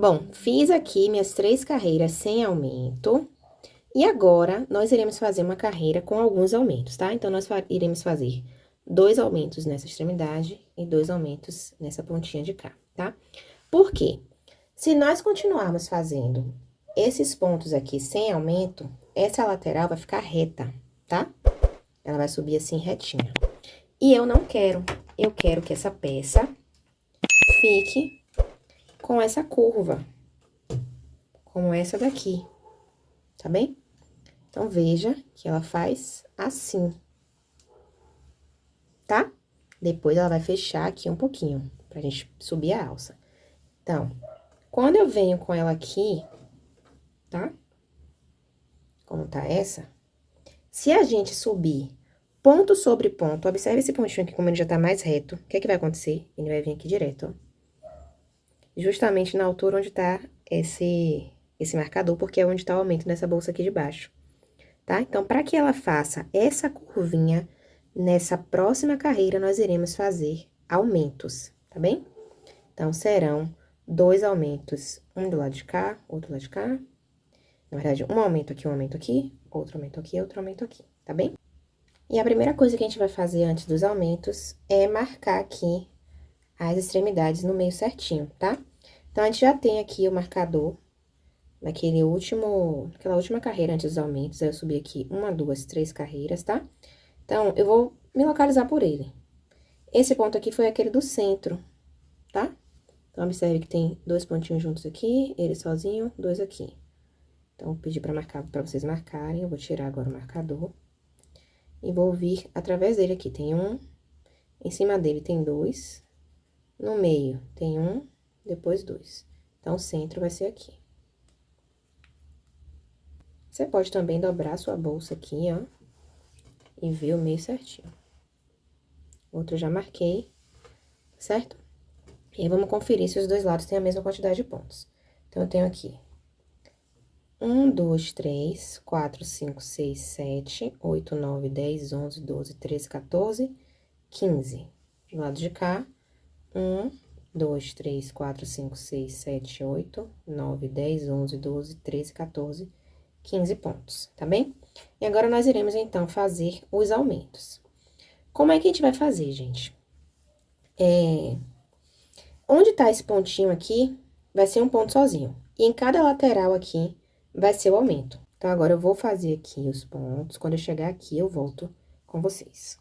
Bom, fiz aqui minhas 3 carreiras sem aumento. E agora, nós iremos fazer uma carreira com alguns aumentos, tá? Então, nós iremos fazer 2 aumentos nessa extremidade e 2 aumentos nessa pontinha de cá, tá? Por quê? Se nós continuarmos fazendo esses pontos aqui sem aumento, essa lateral vai ficar reta, tá? Ela vai subir assim retinha. E eu não quero. Eu quero que essa peça fique com essa curva, como essa daqui, tá bem? Então, veja que ela faz assim, tá? Depois, ela vai fechar aqui um pouquinho, pra gente subir a alça. Então, quando eu venho com ela aqui, tá? Como tá essa? Se a gente subir ponto sobre ponto, observe esse pontinho aqui, como ele já tá mais reto, o que é que vai acontecer? Ele vai vir aqui direto, ó. Justamente na altura onde tá esse marcador, porque é onde tá o aumento dessa bolsa aqui de baixo, tá? Então, para que ela faça essa curvinha, nessa próxima carreira, nós iremos fazer aumentos, tá bem? Então, serão 2 aumentos, um do lado de cá, outro do lado de cá. Na verdade, um aumento aqui, outro aumento aqui, tá bem? E a primeira coisa que a gente vai fazer antes dos aumentos é marcar aqui as extremidades no meio certinho, tá? Então, a gente já tem aqui o marcador naquela última carreira antes dos aumentos, aí eu subi aqui 1, 2, 3 carreiras, tá? Então, eu vou me localizar por ele. Esse ponto aqui foi aquele do centro, tá? Então, observe que tem 2 pontinhos juntos aqui, ele sozinho, 2 aqui. Então, vou pedir pra vocês marcarem, eu vou tirar agora o marcador. E vou vir através dele aqui, tem 1, em cima dele tem 2, no meio tem 1, depois 2. Então, o centro vai ser aqui. Você pode também dobrar sua bolsa aqui, ó, e ver o meio certinho. Outro eu já marquei, certo? E aí, vamos conferir se os dois lados têm a mesma quantidade de pontos. Então, eu tenho aqui 1, 2, 3, 4, 5, 6, 7, 8, 9, 10, 11, 12, 13, 14, 15. Do lado de cá, 1, 2, 3, 4, 5, 6, 7, 8, 9, 10, 11, 12, 13, 14, 15 pontos, tá bem? E agora, nós iremos, então, fazer os aumentos. Como é que a gente vai fazer, gente? Onde tá esse pontinho aqui, vai ser um ponto sozinho. E em cada lateral aqui, vai ser o aumento. Então, agora, eu vou fazer aqui os pontos. Quando eu chegar aqui, eu volto com vocês.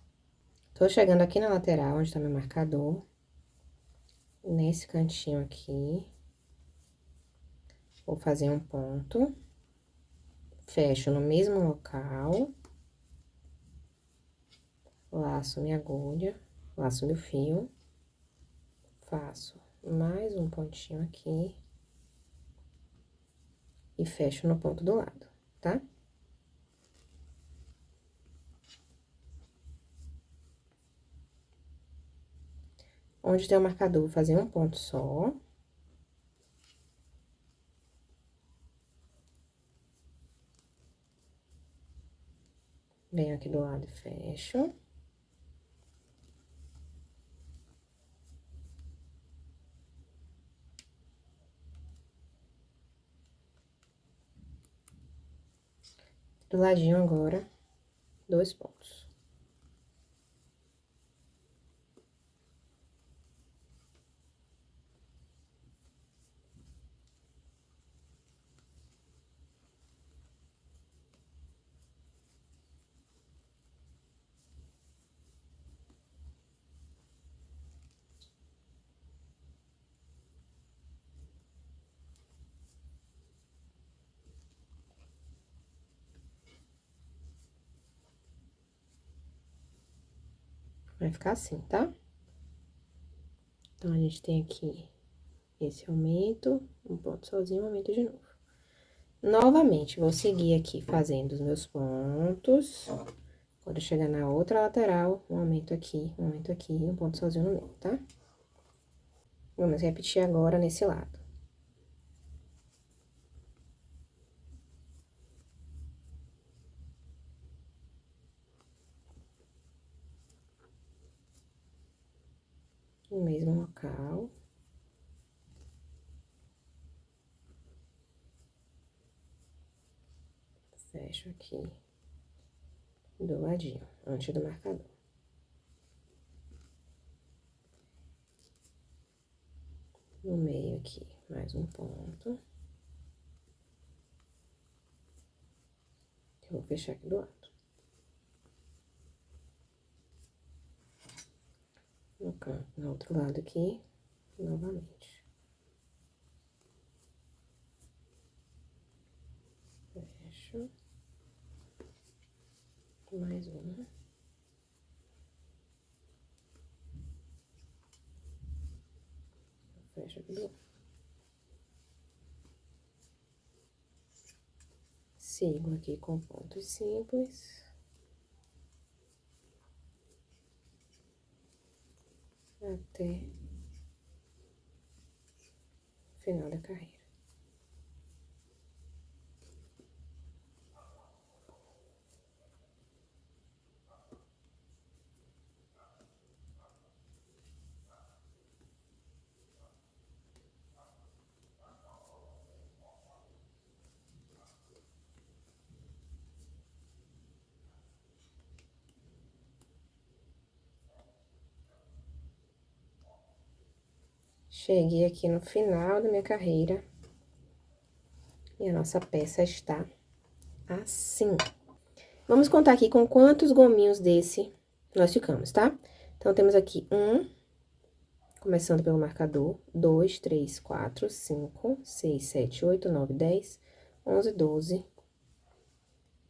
Tô chegando aqui na lateral, onde tá meu marcador. Nesse cantinho aqui. Vou fazer um ponto. Fecho no mesmo local. Laço minha agulha. Laço meu fio. Faço mais um pontinho aqui. E fecho no ponto do lado, tá? Onde tem o marcador, vou fazer um ponto só. Venho aqui do lado e fecho. Do ladinho agora, 2 pontos. Vai ficar assim, tá? Então, a gente tem aqui esse aumento, um ponto sozinho, um aumento de novo. Novamente, vou seguir aqui fazendo os meus pontos. Quando eu chegar na outra lateral, um aumento aqui, e um ponto sozinho no meio, tá? Vamos repetir agora nesse lado. No mesmo local. fecho aqui do ladinho, antes do marcador. No meio aqui, mais um ponto. Eu vou fechar aqui do lado. No outro lado aqui, novamente. Fecho. Mais uma. Fecho aqui do lado. Sigo aqui com pontos simples. Até o final da carreira. Cheguei aqui no final da minha carreira. E a nossa peça está assim. Vamos contar aqui com quantos gominhos desse nós ficamos, tá? Então, temos aqui começando pelo marcador, 2, 3, 4, 5, 6, 7, 8, 9, 10, 11, 12,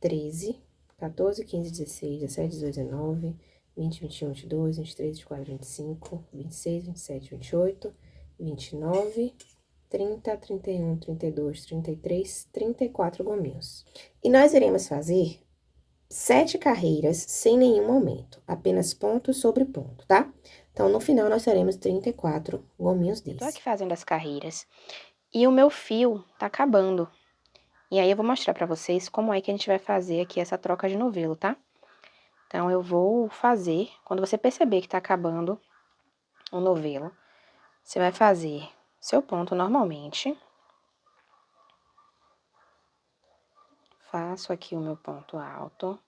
13, 14, 15, 16, 17, 18, 19, 20, 21, 22, 23, 24, 25, 26, 27, 28, 29, 30, 31, 32, 33, 34 gominhos. E nós iremos fazer 7 carreiras sem nenhum aumento, apenas ponto sobre ponto, tá? Então, no final, nós teremos 34 gominhos desses. Eu tô aqui fazendo as carreiras e o meu fio tá acabando. E aí, eu vou mostrar pra vocês como é que a gente vai fazer aqui essa troca de novelo, tá? Então, eu vou fazer, quando você perceber que tá acabando o novelo, você vai fazer seu ponto normalmente. Faço aqui o meu ponto alto.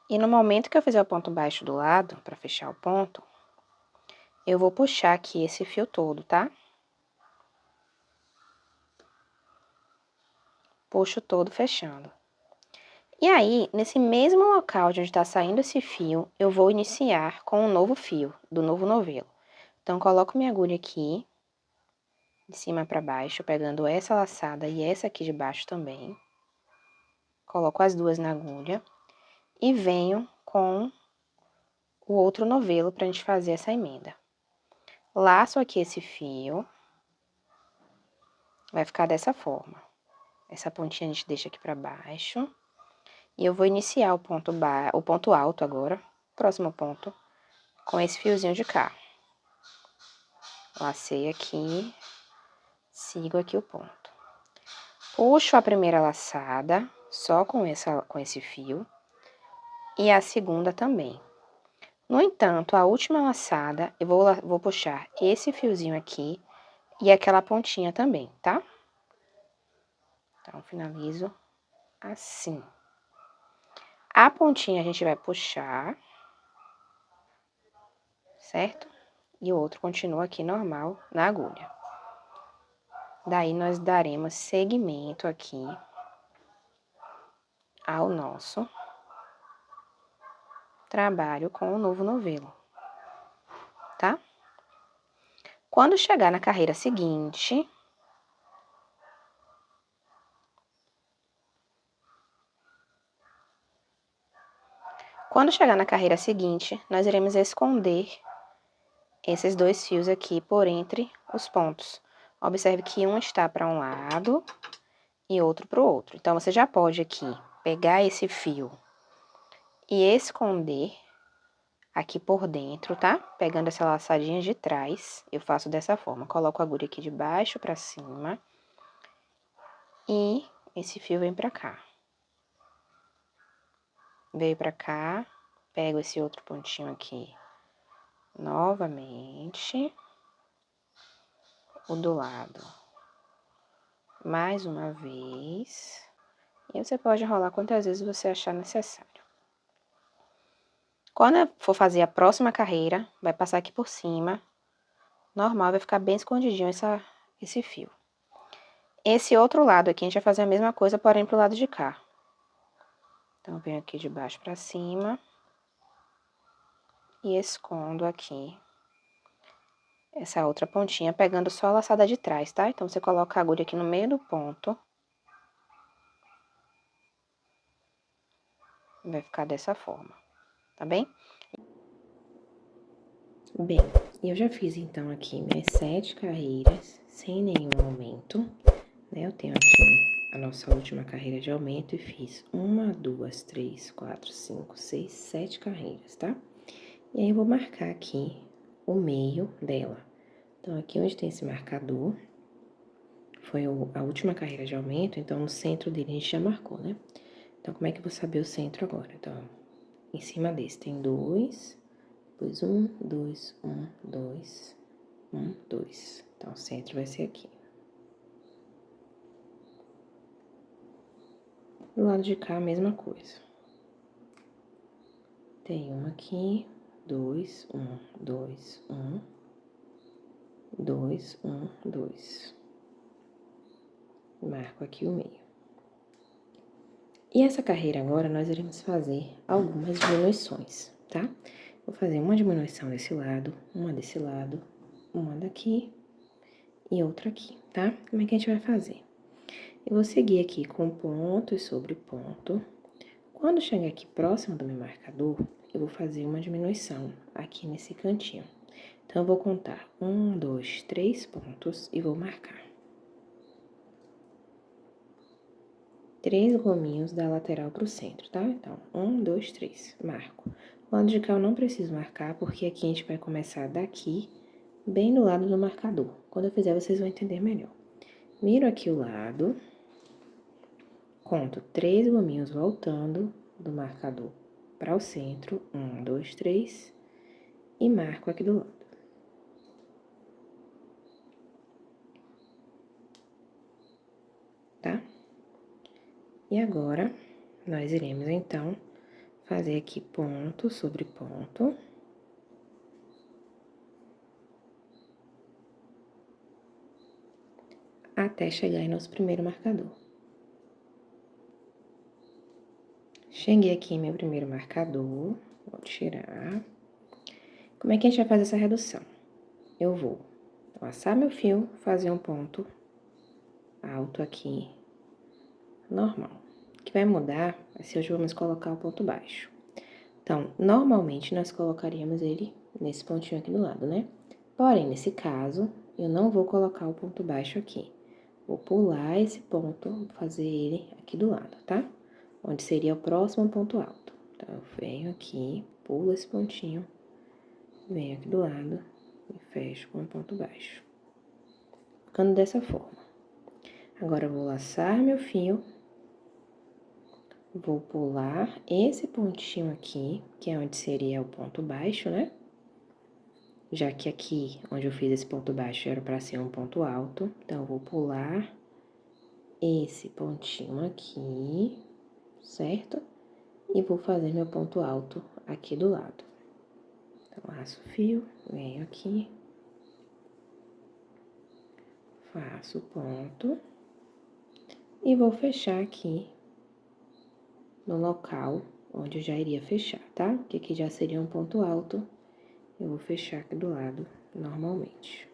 E no momento que eu fizer o ponto baixo do lado, pra fechar o ponto, eu vou puxar aqui esse fio todo, tá? Puxo todo fechando. E aí, nesse mesmo local de onde tá saindo esse fio, eu vou iniciar com um novo fio, do novo novelo. Então, coloco minha agulha aqui, de cima pra baixo, pegando essa laçada e essa aqui de baixo também. Coloco as duas na agulha e venho com o outro novelo pra gente fazer essa emenda. Laço aqui esse fio, vai ficar dessa forma. Essa pontinha a gente deixa aqui pra baixo. E eu vou iniciar o ponto alto agora, próximo ponto, com esse fiozinho de cá. Lacei aqui, sigo aqui o ponto. Puxo a primeira laçada, só com esse fio, e a segunda também. No entanto, a última laçada, eu vou puxar esse fiozinho aqui e aquela pontinha também, tá? Então, finalizo assim. A pontinha a gente vai puxar, certo? E o outro continua aqui normal na agulha. Daí, nós daremos seguimento aqui ao nosso trabalho com o novo novelo, tá? Quando chegar na carreira seguinte, nós iremos esconder esses dois fios aqui por entre os pontos. Observe que um está para um lado e outro para o outro. Então, você já pode aqui pegar esse fio e esconder aqui por dentro, tá? Pegando essa laçadinha de trás, eu faço dessa forma. Coloco a agulha aqui de baixo pra cima e esse fio vem pra cá. Veio pra cá, pego esse outro pontinho aqui novamente, o do lado mais uma vez E você pode enrolar quantas vezes você achar necessário. Quando for fazer a próxima carreira, vai passar aqui por cima. Normal, vai ficar bem escondidinho esse fio. Esse outro lado aqui, a gente vai fazer a mesma coisa, porém pro lado de cá. Então, venho aqui de baixo pra cima. E escondo aqui essa outra pontinha, pegando só a laçada de trás, tá? Então, você coloca a agulha aqui no meio do ponto. Vai ficar dessa forma, tá bem? Bem, eu já fiz, então, aqui minhas 7 carreiras, sem nenhum aumento, né? Eu tenho aqui a nossa última carreira de aumento e fiz 1, 2, 3, 4, 5, 6, 7 carreiras, tá? E aí, eu vou marcar aqui o meio dela. Então, aqui onde tem esse marcador, foi a última carreira de aumento, então, no centro dele a gente já marcou, né? Então, como é que eu vou saber o centro agora? Então, em cima desse tem 2, depois 1, 2, 1, 2, 1, 2. Então, o centro vai ser aqui. Do lado de cá, a mesma coisa. Tem uma aqui, 2, 1, 2, 1, 2, 1, 2. Marco aqui o meio. E essa carreira agora, nós iremos fazer algumas diminuições, tá? Vou fazer uma diminuição desse lado, uma desse lado, uma daqui e outra aqui, tá? Como é que a gente vai fazer? Eu vou seguir aqui com ponto e sobre ponto. Quando chegar aqui próximo do meu marcador, eu vou fazer uma diminuição aqui nesse cantinho. Então, eu vou contar 1, 2, 3 pontos e vou marcar 3 gominhos da lateral pro centro, tá? Então, 1, 2, 3, marco. O lado de cá eu não preciso marcar, porque aqui a gente vai começar daqui, bem do lado do marcador. Quando eu fizer, vocês vão entender melhor. Miro aqui o lado, conto 3 gominhos voltando do marcador para o centro, 1, 2, 3, e marco aqui do lado. Tá? E agora, nós iremos, então, fazer aqui ponto sobre ponto. Até chegar aí nosso primeiro marcador. Cheguei aqui em meu primeiro marcador, vou tirar. Como é que a gente vai fazer essa redução? Eu vou laçar meu fio, fazer um ponto alto aqui, normal. O que vai mudar é se hoje vamos colocar o ponto baixo. Então, normalmente, nós colocaríamos ele nesse pontinho aqui do lado, né? Porém, nesse caso, eu não vou colocar o ponto baixo aqui. Vou pular esse ponto, fazer ele aqui do lado, tá? Onde seria o próximo ponto alto. Então, eu venho aqui, pulo esse pontinho, venho aqui do lado e fecho com o ponto baixo. Ficando dessa forma. Agora, eu vou laçar meu fio, vou pular esse pontinho aqui, que é onde seria o ponto baixo, né? Já que aqui, onde eu fiz esse ponto baixo, era pra ser um ponto alto. Então, eu vou pular esse pontinho aqui, certo? E vou fazer meu ponto alto aqui do lado. Então, laço o fio, venho aqui, faço o ponto e vou fechar aqui no local onde eu já iria fechar, tá? Porque aqui já seria um ponto alto, eu vou fechar aqui do lado normalmente.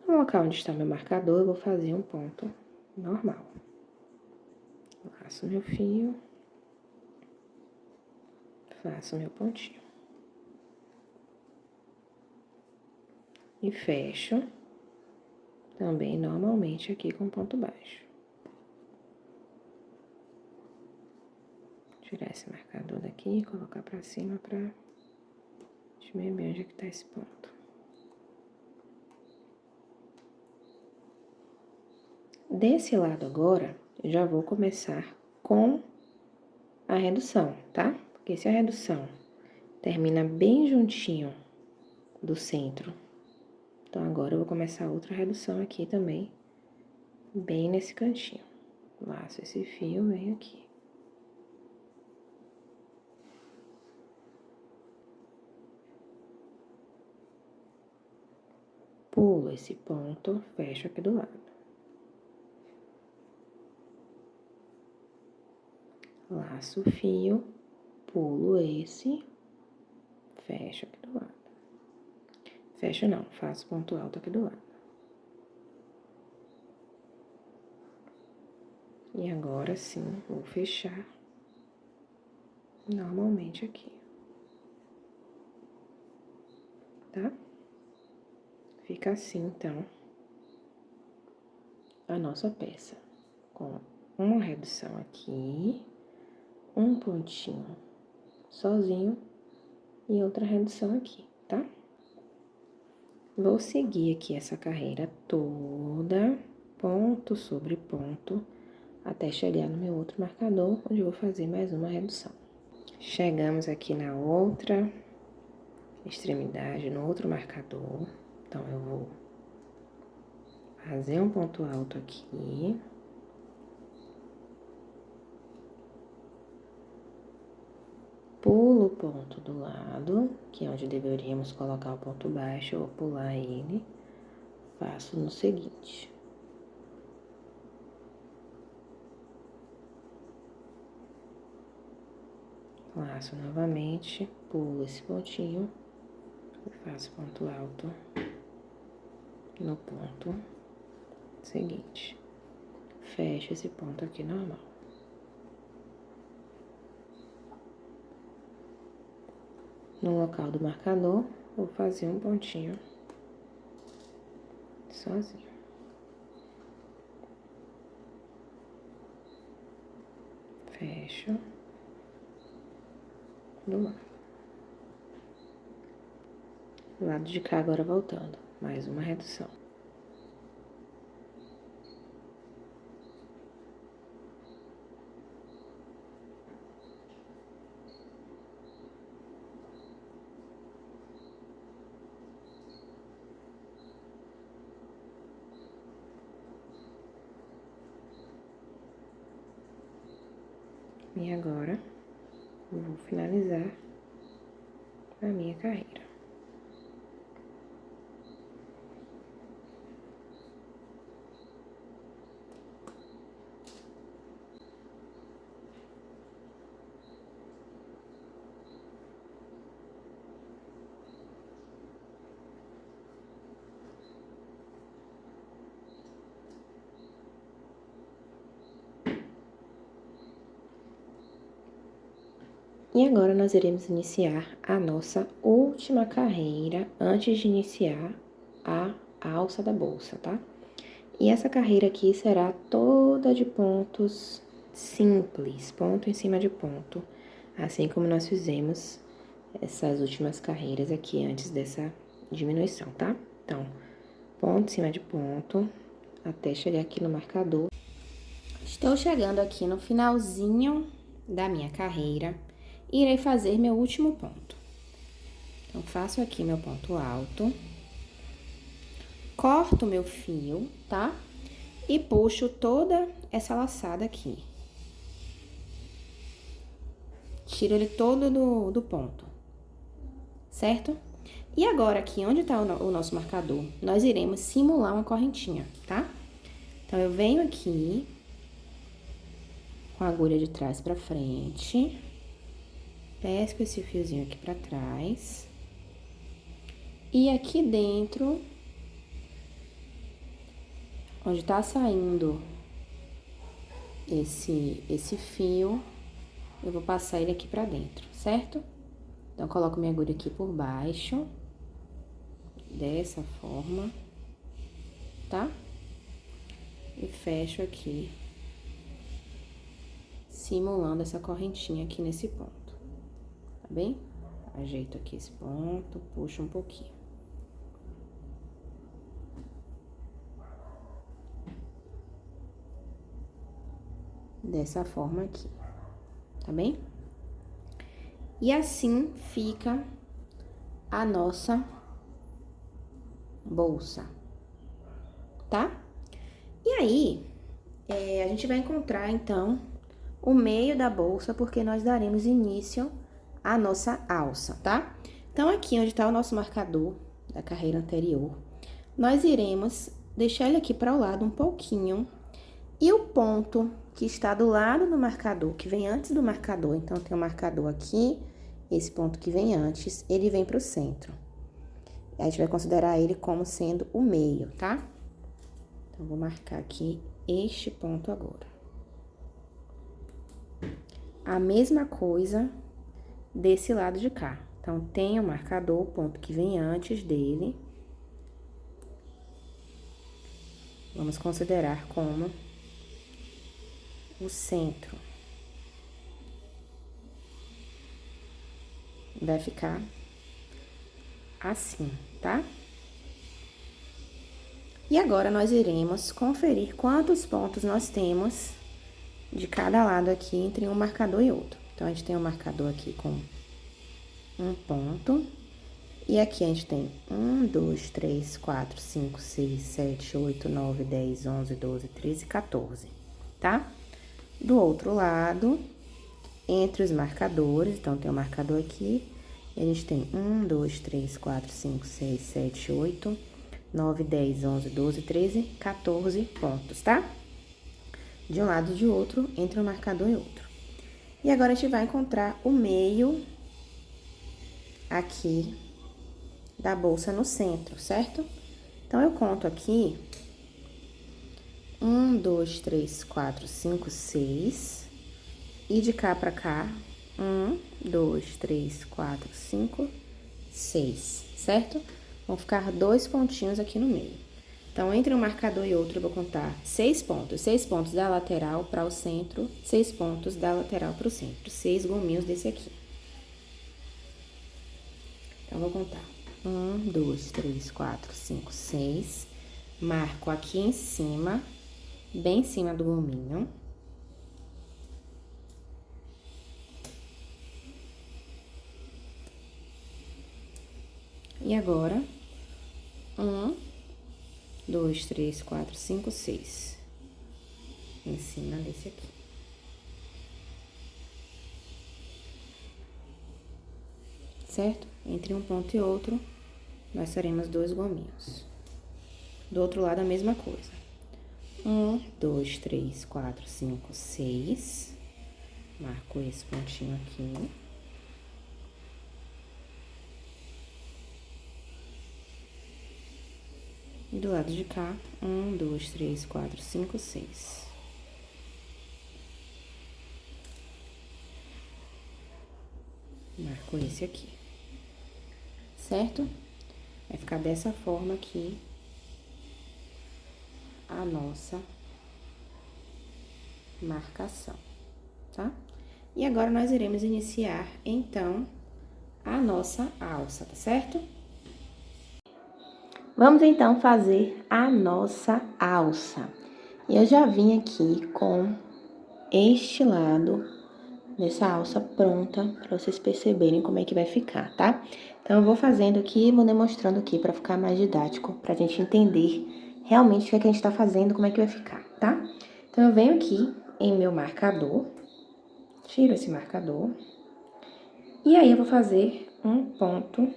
No local onde está meu marcador, eu vou fazer um ponto normal. Laço meu fio, faço meu pontinho. E fecho também normalmente aqui com ponto baixo. Tirar esse marcador daqui e colocar pra cima pra gente ver bem onde é que tá esse ponto. Desse lado agora, eu já vou começar com a redução, tá? Porque se a redução termina bem juntinho do centro, então agora eu vou começar outra redução aqui também, bem nesse cantinho. Laço esse fio, venho aqui. Pulo esse ponto, fecho aqui do lado. Laço o fio, pulo esse, fecho aqui do lado. Fecho não, faço ponto alto aqui do lado. E agora sim, vou fechar normalmente aqui. Tá? Fica assim, então, a nossa peça. Com uma redução aqui, um pontinho sozinho e outra redução aqui, tá? Vou seguir aqui essa carreira toda, ponto sobre ponto, até chegar no meu outro marcador, onde eu vou fazer mais uma redução. Chegamos aqui na outra extremidade, no outro marcador. Então, eu vou fazer um ponto alto aqui. Pulo o ponto do lado, que é onde deveríamos colocar o ponto baixo, eu vou pular ele. Faço no seguinte. Laço novamente, pulo esse pontinho e faço ponto alto no ponto seguinte. Fecho esse ponto aqui normal. No local do marcador, vou fazer um pontinho sozinho. Fecho do lado. Do lado de cá agora voltando, mais uma redução. E agora, eu vou finalizar a minha carreira. E agora, nós iremos iniciar a nossa última carreira antes de iniciar a alça da bolsa, tá? E essa carreira aqui será toda de pontos simples, ponto em cima de ponto, assim como nós fizemos essas últimas carreiras aqui antes dessa diminuição, tá? Então, ponto em cima de ponto, até chegar aqui no marcador. Estou chegando aqui no finalzinho da minha carreira. Irei fazer meu último ponto. Então, faço aqui meu ponto alto, corto meu fio, tá? E puxo toda essa laçada aqui. Tiro ele todo do ponto, certo? E agora, aqui onde tá o nosso marcador, nós iremos simular uma correntinha, tá? Então, eu venho aqui com a agulha de trás pra frente. Pesco esse fiozinho aqui pra trás. E aqui dentro, onde tá saindo esse fio, eu vou passar ele aqui pra dentro, certo? Então, coloco minha agulha aqui por baixo, dessa forma, tá? E fecho aqui, simulando essa correntinha aqui nesse ponto. Tá bem? Ajeito aqui esse ponto, puxo um pouquinho. Dessa forma aqui, tá bem? E assim fica a nossa bolsa, tá? E aí, a gente vai encontrar, então, o meio da bolsa, porque nós daremos início à nossa alça, tá? Então, aqui onde tá o nosso marcador da carreira anterior, nós iremos deixar ele aqui para o lado um pouquinho, e o ponto que está do lado do marcador, que vem antes do marcador, então, tem o marcador aqui, esse ponto que vem antes, ele vem pro centro. A gente vai considerar ele como sendo o meio, tá? Então, vou marcar aqui este ponto agora. A mesma coisa desse lado de cá. Então, tem o marcador, o ponto que vem antes dele. Vamos considerar como o centro. Vai ficar assim, tá? E agora, nós iremos conferir quantos pontos nós temos de cada lado aqui entre um marcador e outro. Então, a gente tem um marcador aqui com um ponto. E aqui a gente tem 1, 2, 3, 4, 5, 6, 7, 8, 9, 10, 11, 12, 13, 14, tá? Do outro lado, entre os marcadores, então tem um marcador aqui, e a gente tem 1, 2, 3, 4, 5, 6, 7, 8, 9, 10, 11, 12, 13, 14 pontos, tá? De um lado e de outro, entre um marcador e outro. E agora a gente vai encontrar o meio aqui da bolsa no centro, certo? Então, eu conto aqui 1, 2, 3, 4, 5, 6. E de cá pra cá, 1, 2, 3, 4, 5, 6, certo? Vão ficar 2 pontinhos aqui no meio. Então, entre um marcador e outro, eu vou contar 6 pontos. 6 pontos da lateral para o centro, 6 pontos da lateral para o centro. 6 gominhos desse aqui. Então, eu vou contar. 1, 2, 3, 4, 5, 6. Marco aqui em cima, bem em cima do gominho. E agora, 1, 2, 3, 4, 5, 6. Em cima desse aqui. Certo? Entre um ponto e outro, nós faremos 2 gominhos. Do outro lado, a mesma coisa. 1, 2, 3, 4, 5, 6. Marco esse pontinho aqui. E do lado de cá, 1, 2, 3, 4, 5, 6. Marco esse aqui. Certo? Vai ficar dessa forma aqui a nossa marcação, tá? E agora, nós iremos iniciar, então, a nossa alça, tá certo? Vamos, então, fazer a nossa alça. Eu já vim aqui com este lado dessa alça pronta, pra vocês perceberem como é que vai ficar, tá? Então, eu vou fazendo aqui e vou demonstrando aqui pra ficar mais didático, pra gente entender realmente o que é que a gente tá fazendo, como é que vai ficar, tá? Então, eu venho aqui em meu marcador, tiro esse marcador, e aí eu vou fazer um ponto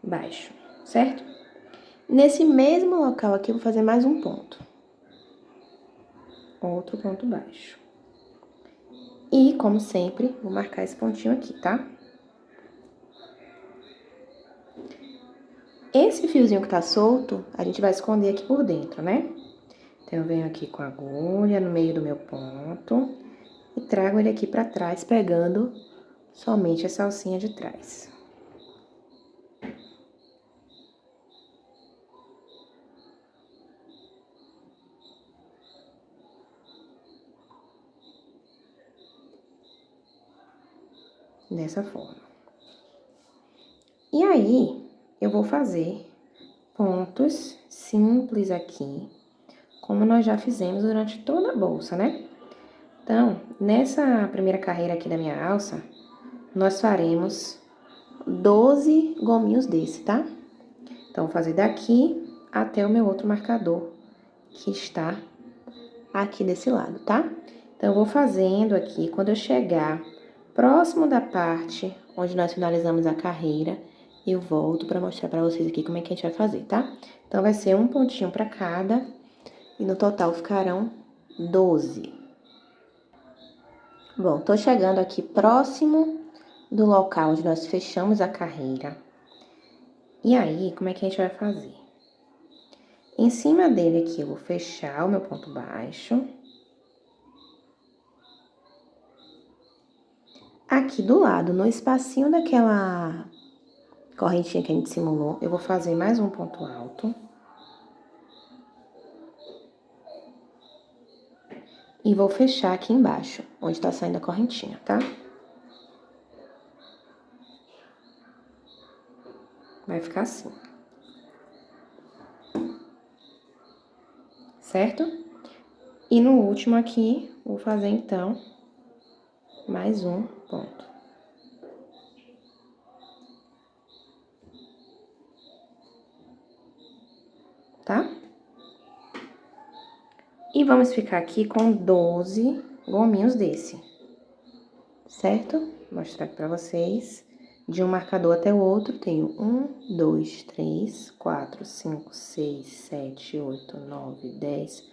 baixo, certo? Nesse mesmo local aqui, eu vou fazer mais um ponto. Outro ponto baixo. E, como sempre, vou marcar esse pontinho aqui, tá? Esse fiozinho que tá solto, a gente vai esconder aqui por dentro, né? Então, eu venho aqui com a agulha no meio do meu ponto e trago ele aqui pra trás, pegando somente essa alcinha de trás. Dessa forma. E aí, eu vou fazer pontos simples aqui, como nós já fizemos durante toda a bolsa, né? Então, nessa primeira carreira aqui da minha alça, nós faremos 12 gominhos desse, tá? Então, vou fazer daqui até o meu outro marcador, que está aqui desse lado, tá? Então, eu vou fazendo aqui, quando eu chegar próximo da parte onde nós finalizamos a carreira, eu volto pra mostrar pra vocês aqui como é que a gente vai fazer, tá? Então, vai ser um pontinho pra cada, e no total ficarão 12. Bom, tô chegando aqui próximo do local onde nós fechamos a carreira. E aí, como é que a gente vai fazer? Em cima dele aqui, eu vou fechar o meu ponto baixo. Aqui do lado, no espacinho daquela correntinha que a gente simulou, eu vou fazer mais um ponto alto. E vou fechar aqui embaixo, onde tá saindo a correntinha, tá? Vai ficar assim. Certo? E no último aqui, vou fazer então mais um ponto. Tá? E vamos ficar aqui com 12 gominhos desse. Certo? Vou mostrar aqui pra vocês. De um marcador até o outro, tenho 1, 2, 3, 4, 5, 6, 7, 8, 9, 10,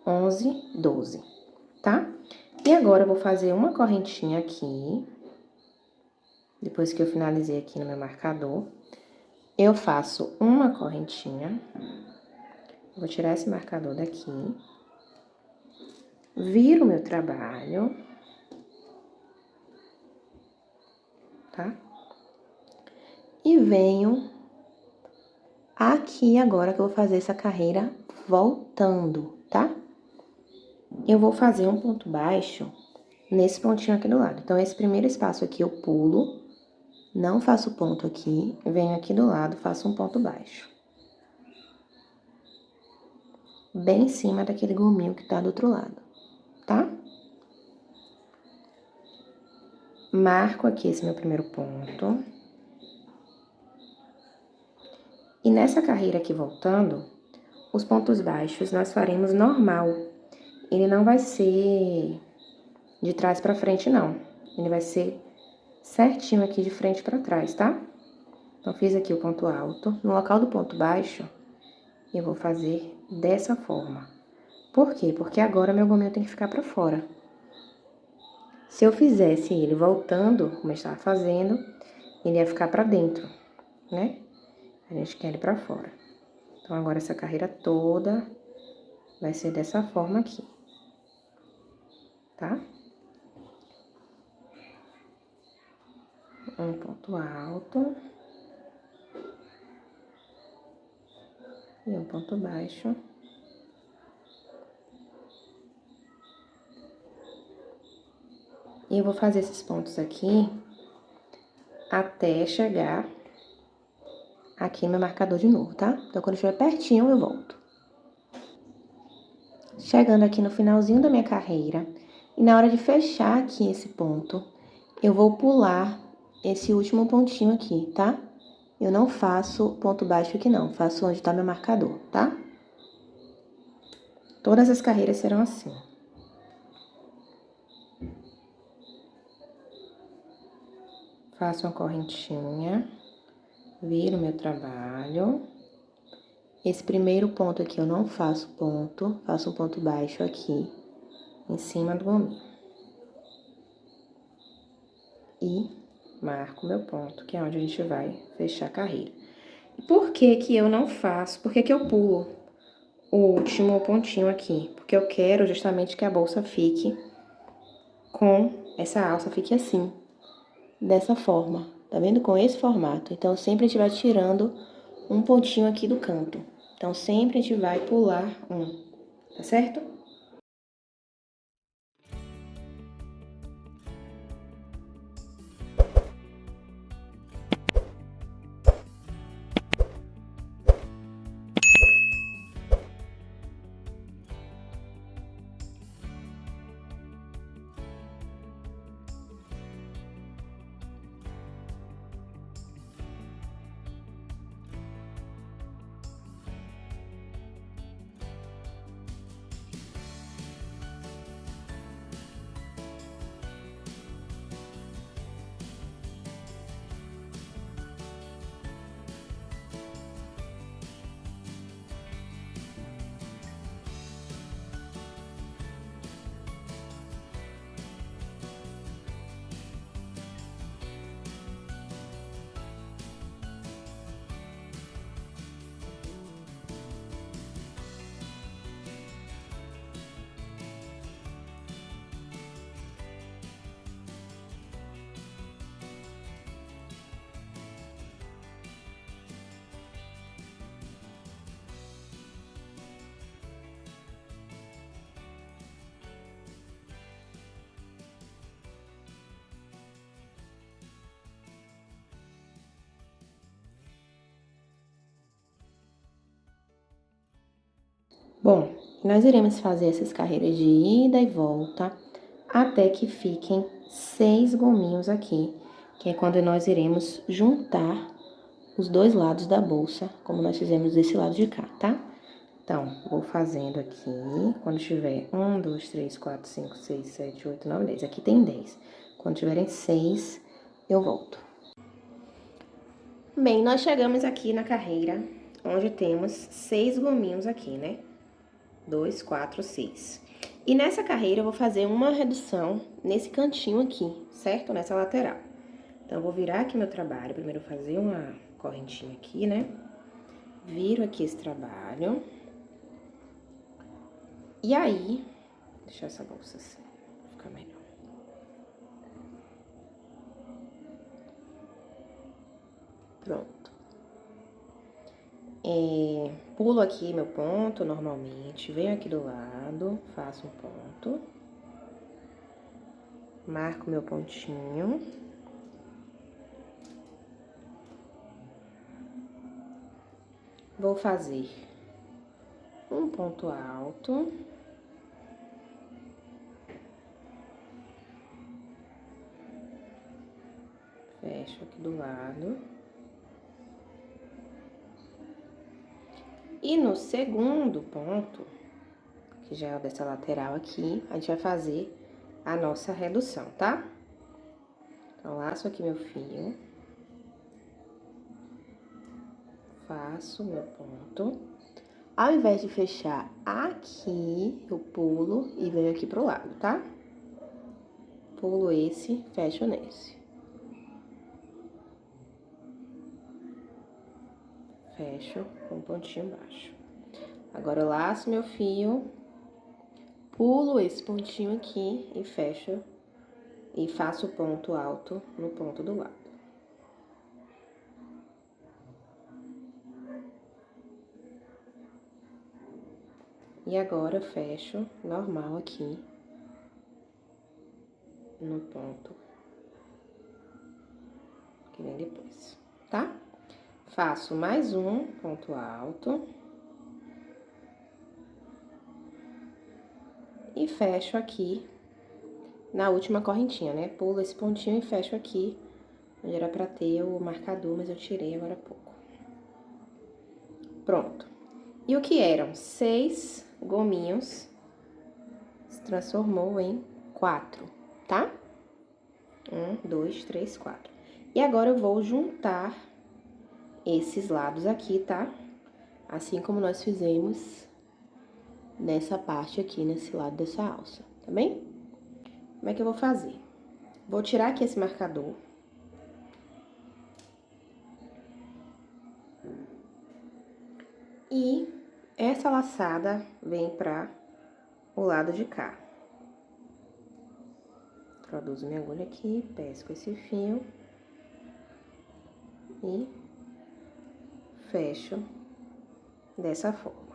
11, 12, tá? E agora, eu vou fazer uma correntinha aqui. Depois que eu finalizei aqui no meu marcador, eu faço uma correntinha. Vou tirar esse marcador daqui. Viro o meu trabalho. Tá? E venho aqui agora que eu vou fazer essa carreira voltando, tá? Eu vou fazer um ponto baixo nesse pontinho aqui do lado. Então, esse primeiro espaço aqui eu pulo, não faço ponto aqui, venho aqui do lado, faço um ponto baixo. Bem em cima daquele gominho que tá do outro lado, tá? Marco aqui esse meu primeiro ponto. E nessa carreira aqui voltando, os pontos baixos nós faremos normal. Ele não vai ser de trás pra frente, não. Ele vai ser certinho aqui de frente pra trás, tá? Então, fiz aqui o ponto alto. No local do ponto baixo, eu vou fazer dessa forma. Por quê? Porque agora meu gominho tem que ficar pra fora. Se eu fizesse ele voltando, como eu estava fazendo, ele ia ficar pra dentro, né? A gente quer ele pra fora. Então, agora essa carreira toda vai ser dessa forma aqui, tá? Um ponto alto. E um ponto baixo. E eu vou fazer esses pontos aqui até chegar aqui no meu marcador de novo, tá? Então, quando estiver pertinho, eu volto. Chegando aqui no finalzinho da minha carreira, e na hora de fechar aqui esse ponto, eu vou pular esse último pontinho aqui, tá? Eu não faço ponto baixo aqui não, faço onde tá meu marcador, tá? Todas as carreiras serão assim. Faço uma correntinha, viro meu trabalho. Esse primeiro ponto aqui eu não faço ponto, faço um ponto baixo aqui, em cima do gominho. E marco meu ponto, que é onde a gente vai fechar a carreira. E por que que eu não faço? Por que que eu pulo o último pontinho aqui? Porque eu quero justamente que a bolsa fique com essa alça, fique assim, dessa forma, tá vendo? Com esse formato. Então, sempre a gente vai tirando um pontinho aqui do canto. Então, sempre a gente vai pular um, tá certo? Bom, nós iremos fazer essas carreiras de ida e volta até que fiquem 6 gominhos aqui, que é quando nós iremos juntar os dois lados da bolsa, como nós fizemos desse lado de cá, tá? Então, vou fazendo aqui, quando tiver 1, 2, 3, 4, 5, 6, 7, 8, 9, 10. Aqui tem 10. Quando tiverem 6, eu volto. Bem, nós chegamos aqui na carreira, onde temos 6 gominhos aqui, né? 2, 4, 6. E nessa carreira eu vou fazer uma redução nesse cantinho aqui, certo? Nessa lateral. Então, eu vou virar aqui meu trabalho, primeiro fazer uma correntinha aqui, né? Viro aqui esse trabalho. E aí, deixar essa bolsa assim, pra ficar melhor. Pronto. Pulo aqui meu ponto normalmente, venho aqui do lado, faço um ponto. Marco meu pontinho. Vou fazer um ponto alto. Fecho aqui do lado. E no segundo ponto, que já é o dessa lateral aqui, a gente vai fazer a nossa redução, tá? Então, laço aqui meu fio. Faço meu ponto. Ao invés de fechar aqui, eu pulo e venho aqui pro lado, tá? Pulo esse, fecho nesse. Fecho com um pontinho baixo. Agora, eu laço meu fio, pulo esse pontinho aqui e fecho e faço o ponto alto no ponto do lado. E agora, eu fecho normal aqui no ponto que vem depois, tá? Faço mais um ponto alto. E fecho aqui na última correntinha, né? Pulo esse pontinho e fecho aqui, onde era pra ter o marcador, mas eu tirei agora há pouco. Pronto. E o que eram 6 gominhos se transformou em 4, tá? 1, 2, 3, 4. E agora eu vou juntar esses lados aqui, tá? Assim como nós fizemos nessa parte aqui, nesse lado dessa alça, tá bem? Como é que eu vou fazer? Vou tirar aqui esse marcador. E essa laçada vem pra o lado de cá. Introduzo minha agulha aqui, pesco esse fio e fecho dessa forma.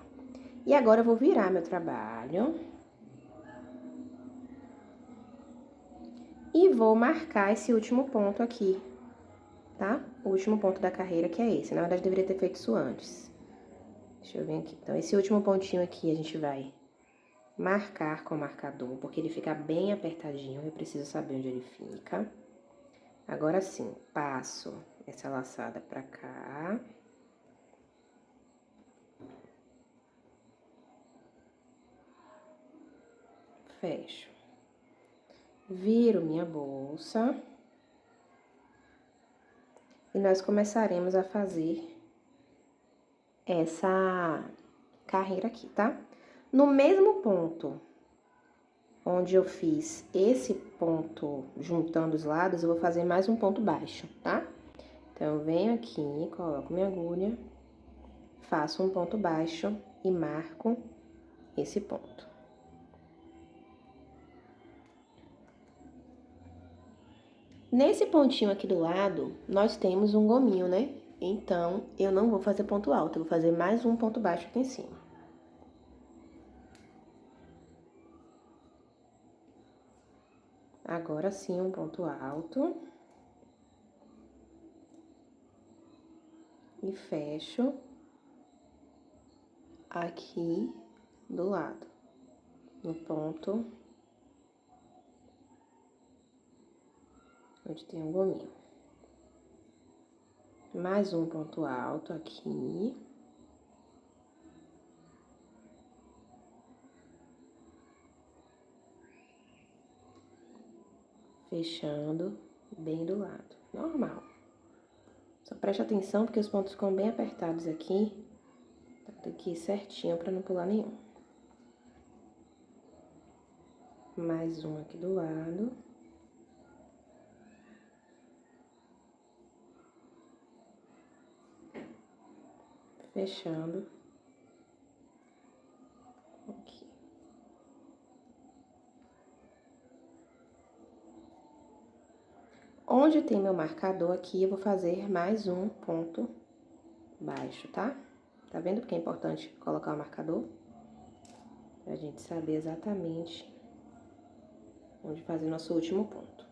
E agora eu vou virar meu trabalho e vou marcar esse último ponto aqui, tá? O último ponto da carreira, que é esse. Na verdade, eu deveria ter feito isso antes. Deixa eu ver aqui. Então, esse último pontinho aqui a gente vai marcar com o marcador, porque ele fica bem apertadinho, eu preciso saber onde ele fica. Agora sim, passo essa laçada pra cá. Fecho. Viro minha bolsa. E nós começaremos a fazer essa carreira aqui, tá? No mesmo ponto onde eu fiz esse ponto juntando os lados, eu vou fazer mais um ponto baixo, tá? Então, eu venho aqui, coloco minha agulha, faço um ponto baixo e marco esse ponto. Nesse pontinho aqui do lado, nós temos um gominho, né? Então, eu não vou fazer ponto alto, eu vou fazer mais um ponto baixo aqui em cima. Agora sim, um ponto alto. E fecho aqui do lado, no ponto onde tem um gominho. Mais um ponto alto aqui. Fechando bem do lado, normal. Só preste atenção porque os pontos ficam bem apertados aqui. Tem que ir certinho pra não pular nenhum. Mais um aqui do lado. Fechando. Aqui. Onde tem meu marcador aqui, eu vou fazer mais um ponto baixo, tá? Tá vendo porque é importante colocar o marcador? Pra gente saber exatamente onde fazer o nosso último ponto.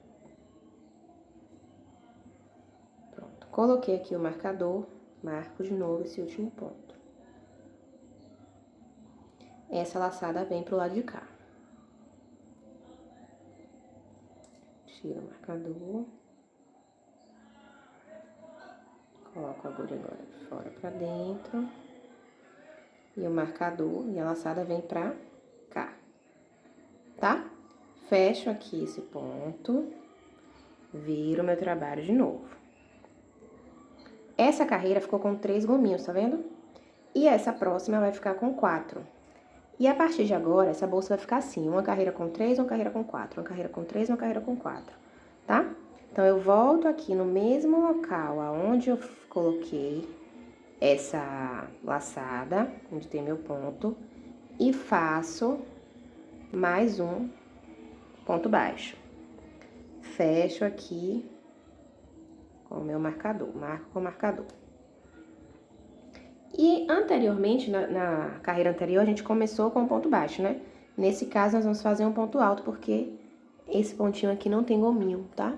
Pronto. Coloquei aqui o marcador, marco de novo esse último ponto. Essa laçada vem pro lado de cá. Tiro o marcador. Coloco a agulha agora de fora pra dentro. E o marcador e a laçada vem pra cá, tá? Fecho aqui esse ponto. Viro meu trabalho de novo. Essa carreira ficou com 3 gominhos, tá vendo? E essa próxima vai ficar com 4. E a partir de agora, essa bolsa vai ficar assim, uma carreira com 3, uma carreira com 4, uma carreira com 3, uma carreira com 4, tá? Então, eu volto aqui no mesmo local aonde eu coloquei essa laçada, onde tem meu ponto, e faço mais um ponto baixo. Fecho aqui com o meu marcador, marco com o marcador. E anteriormente, na carreira anterior, a gente começou com um ponto baixo, né? Nesse caso, nós vamos fazer um ponto alto, porque esse pontinho aqui não tem gominho, tá?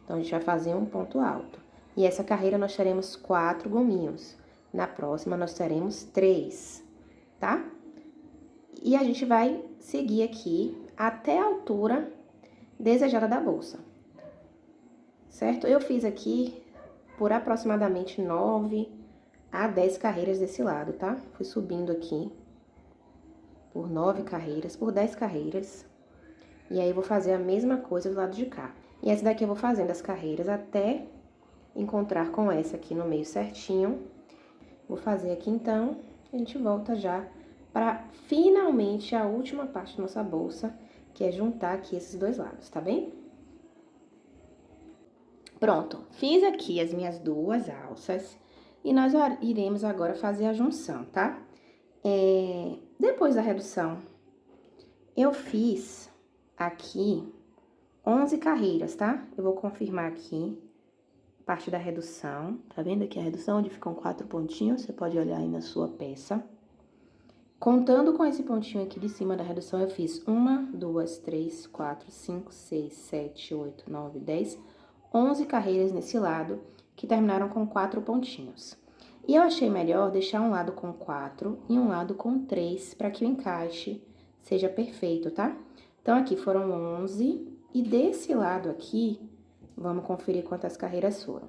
Então, a gente vai fazer um ponto alto. E essa carreira nós teremos 4 gominhos. Na próxima, nós teremos 3, tá? E a gente vai seguir aqui até a altura desejada da bolsa, certo? Eu fiz aqui por aproximadamente 9 a 10 carreiras desse lado, tá? Fui subindo aqui por 9 carreiras, por 10 carreiras. E aí, eu vou fazer a mesma coisa do lado de cá. E essa daqui eu vou fazendo as carreiras até encontrar com essa aqui no meio certinho. Vou fazer aqui, então, a gente volta já para finalmente a última parte da nossa bolsa, que é juntar aqui esses dois lados, tá bem? Pronto, fiz aqui as minhas 2 alças e nós iremos agora fazer a junção, tá? Depois da redução, eu fiz aqui 11 carreiras, tá? Eu vou confirmar aqui a parte da redução. Tá vendo aqui a redução, onde ficam 4 pontinhos? Você pode olhar aí na sua peça. Contando com esse pontinho aqui de cima da redução, eu fiz 1, 2, 3, 4, 5, 6, 7, 8, 9, 10, 11 carreiras nesse lado, que terminaram com 4 pontinhos. E eu achei melhor deixar um lado com 4 e um lado com 3, para que o encaixe seja perfeito, tá? Então, aqui foram 11, e desse lado aqui, vamos conferir quantas carreiras foram.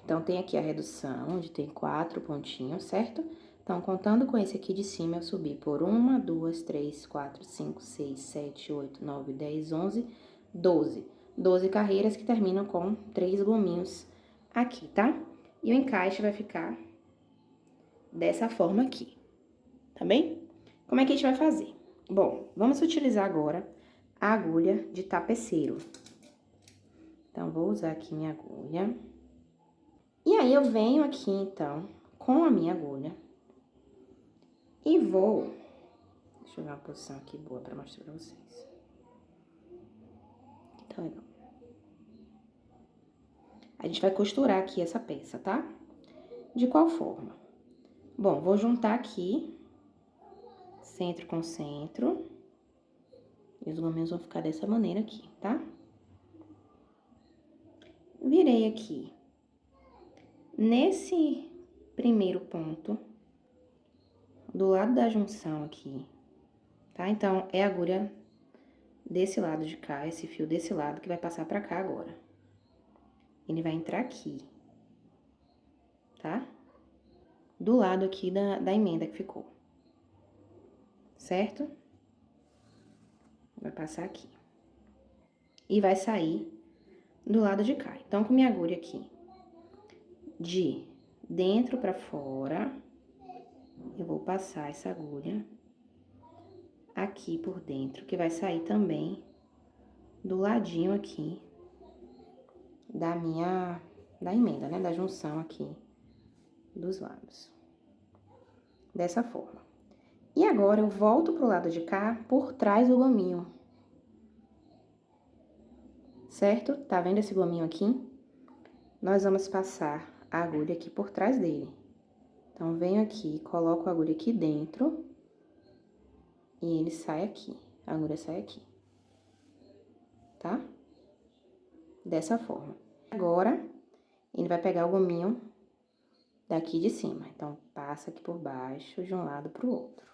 Então, tem aqui a redução, onde tem 4 pontinhos, certo? Então, contando com esse aqui de cima, eu subi por 1, 2, 3, 4, 5, 6, 7, 8, 9, 10, 11, 12. 12 carreiras que terminam com 3 gominhos aqui, tá? E o encaixe vai ficar dessa forma aqui, tá bem? Como é que a gente vai fazer? Bom, vamos utilizar agora a agulha de tapeceiro. Então, vou usar aqui minha agulha. E aí, eu venho aqui, então, com a minha agulha. E vou... Deixa eu ver uma posição aqui boa pra mostrar pra vocês. Então, a gente vai costurar aqui essa peça, tá? De qual forma? Bom, vou juntar aqui, centro com centro. E os gominhos vão ficar dessa maneira aqui, tá? Virei aqui. Nesse primeiro ponto, do lado da junção aqui, tá? Então, é a agulha desse lado de cá, esse fio desse lado que vai passar pra cá agora. Ele vai entrar aqui, tá? Do lado aqui da emenda que ficou. Certo? Vai passar aqui. E vai sair do lado de cá. Então, com minha agulha aqui, de dentro pra fora, eu vou passar essa agulha aqui por dentro, que vai sair também do ladinho aqui da emenda, né? Da junção aqui dos lados. Dessa forma. E agora, eu volto pro lado de cá, por trás do gominho. Certo? Tá vendo esse gominho aqui? Nós vamos passar a agulha aqui por trás dele. Então, venho aqui, coloco a agulha aqui dentro e ele sai aqui. A agulha sai aqui. Tá? Dessa forma. Agora, ele vai pegar o gominho daqui de cima. Então, passa aqui por baixo, de um lado pro outro.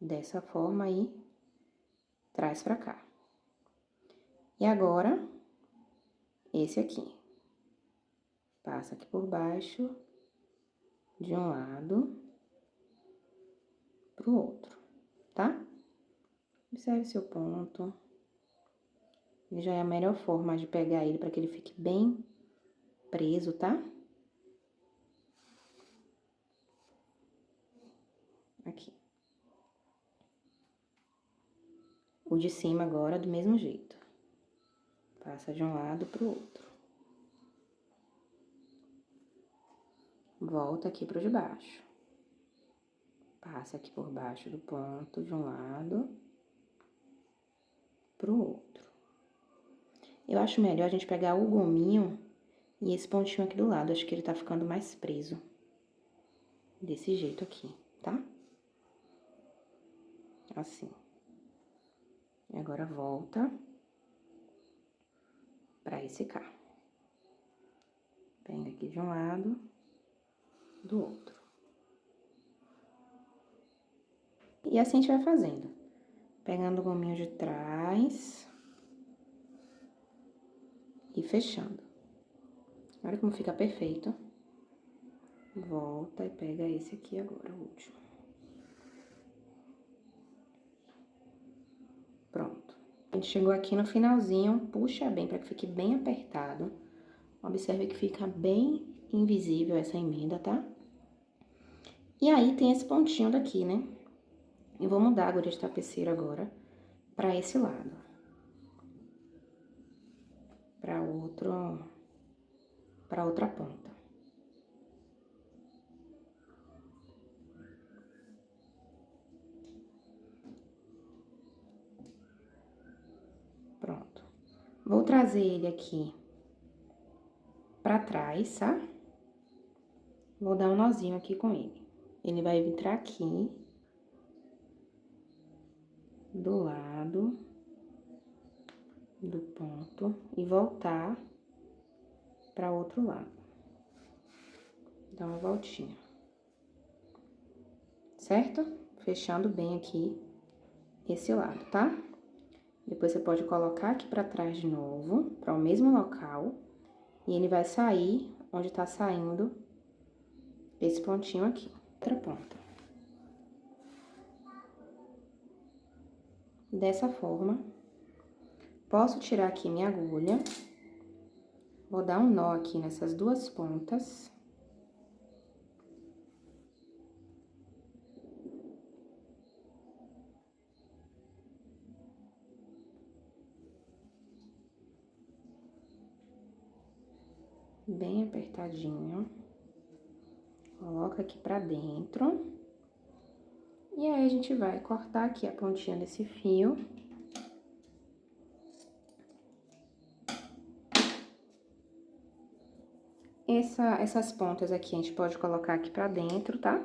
Dessa forma aí, traz pra cá. E agora, esse aqui. Passa aqui por baixo, de um lado pro outro, tá? Observe seu ponto. Ele já é a melhor forma de pegar ele para que ele fique bem preso, tá? Aqui. O de cima agora do mesmo jeito. Passa de um lado pro outro. Volta aqui pro de baixo. Passa aqui por baixo do ponto de um lado pro outro. Eu acho melhor a gente pegar o gominho e esse pontinho aqui do lado. Acho que ele tá ficando mais preso. Desse jeito aqui, tá? Assim. E agora volta pra esse cá. Pega aqui de um lado, do outro. E assim a gente vai fazendo. Pegando o gominho de trás e fechando. Olha como fica perfeito. Volta e pega esse aqui agora, o último. Pronto. A gente chegou aqui no finalzinho, puxa bem para que fique bem apertado. Observe que fica bem invisível essa emenda, tá? E aí tem esse pontinho daqui, né? Eu vou mudar a agulha de tapeceiro agora para esse lado. Para outra ponta. Pronto. Vou trazer ele aqui pra trás, tá? Vou dar um nozinho aqui com ele. Ele vai entrar aqui, do lado do ponto, e voltar pra outro lado. Dá uma voltinha. Certo? Fechando bem aqui esse lado, tá? Depois você pode colocar aqui pra trás de novo, para o mesmo local, e ele vai sair onde tá saindo esse pontinho aqui, outra ponta. Dessa forma, posso tirar aqui minha agulha, vou dar um nó aqui nessas duas pontas. Bem apertadinho. Coloca aqui pra dentro. E aí, a gente vai cortar aqui a pontinha desse fio. Essas pontas aqui a gente pode colocar aqui pra dentro, tá?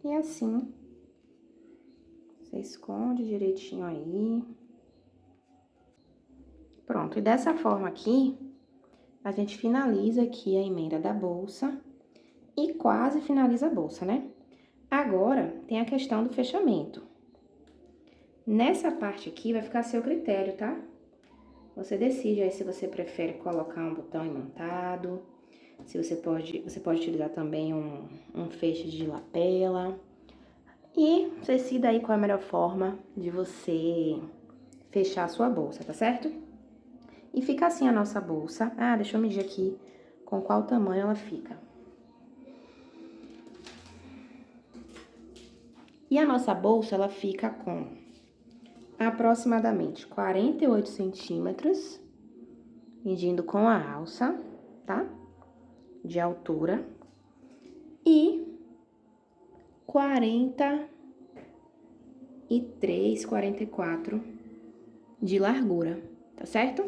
E assim, você esconde direitinho aí. Pronto, e dessa forma aqui, a gente finaliza aqui a emenda da bolsa e quase finaliza a bolsa, né? Agora, tem a questão do fechamento. Nessa parte aqui vai ficar a seu critério, tá? Você decide aí se você prefere colocar um botão imantado, se você pode utilizar também um feixe de lapela. E decida aí qual é a melhor forma de você fechar a sua bolsa, tá certo? E fica assim a nossa bolsa. Ah, deixa eu medir aqui com qual tamanho ela fica. E a nossa bolsa, ela fica com aproximadamente 48 centímetros, medindo com a alça, tá? De altura. E 43, 44 de largura, tá certo?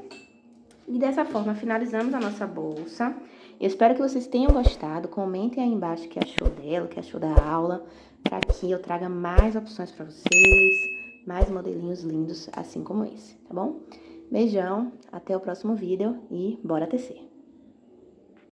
E dessa forma, finalizamos a nossa bolsa. Eu espero que vocês tenham gostado. Comentem aí embaixo o que achou dela, o que achou da aula, para que eu traga mais opções para vocês, mais modelinhos lindos, assim como esse, tá bom? Beijão, até o próximo vídeo e bora tecer!